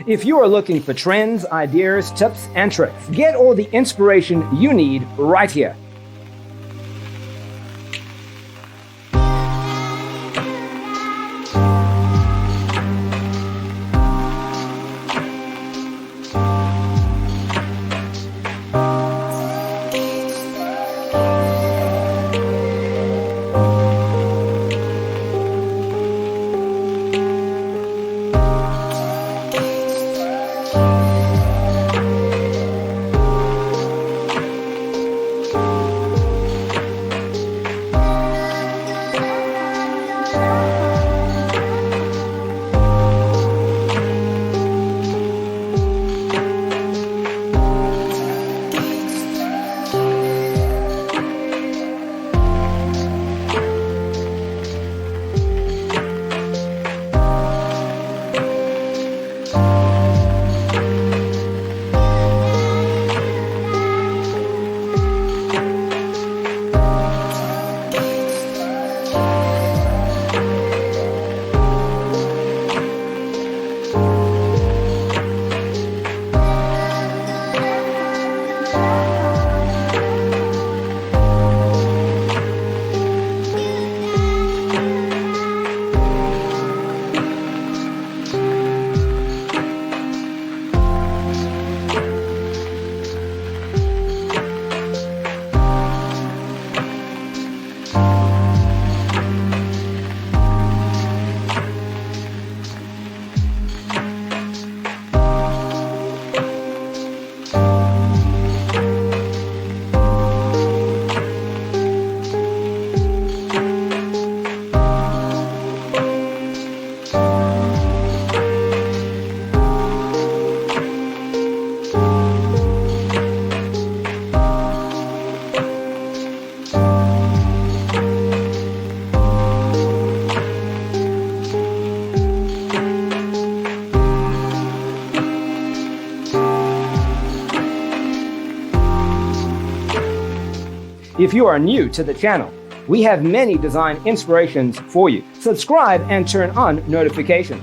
If you are looking for trends, ideas, tips, and tricks, get all the inspiration you need right here. If you are new to the channel, we have many design inspirations for you. Subscribe and turn on notifications.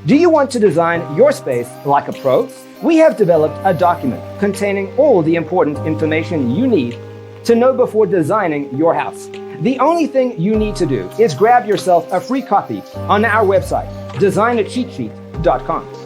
Do you want to design your space like a pro? We have developed a document containing all the important information you need to know before designing your house. The only thing you need to do is grab yourself a free copy on our website, designacheatsheet.com.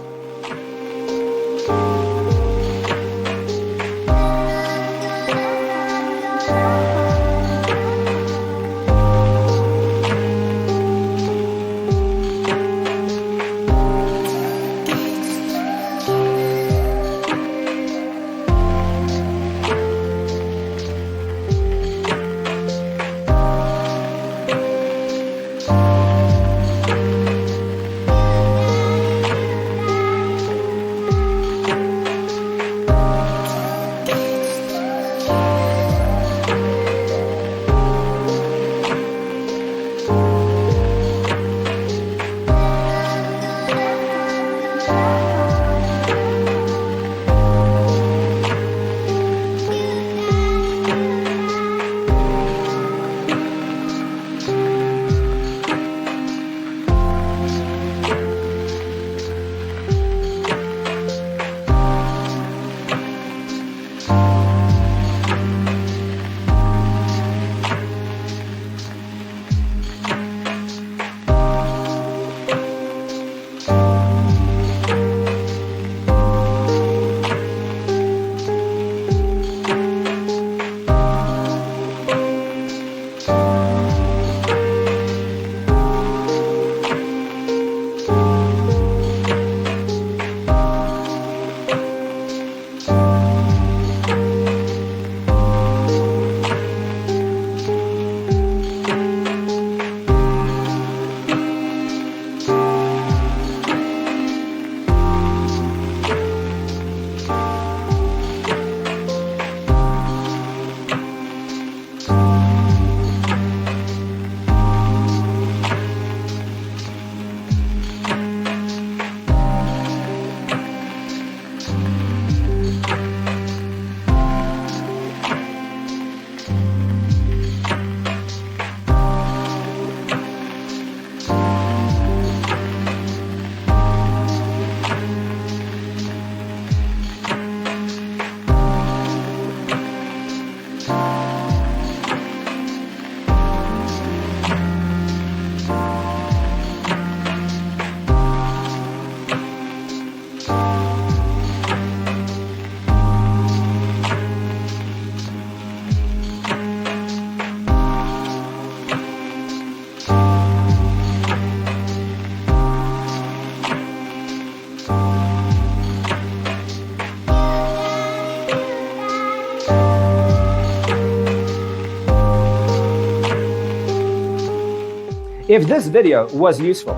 If this video was useful,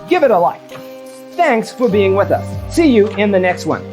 give it a like. Thanks for being with us. See you in the next one.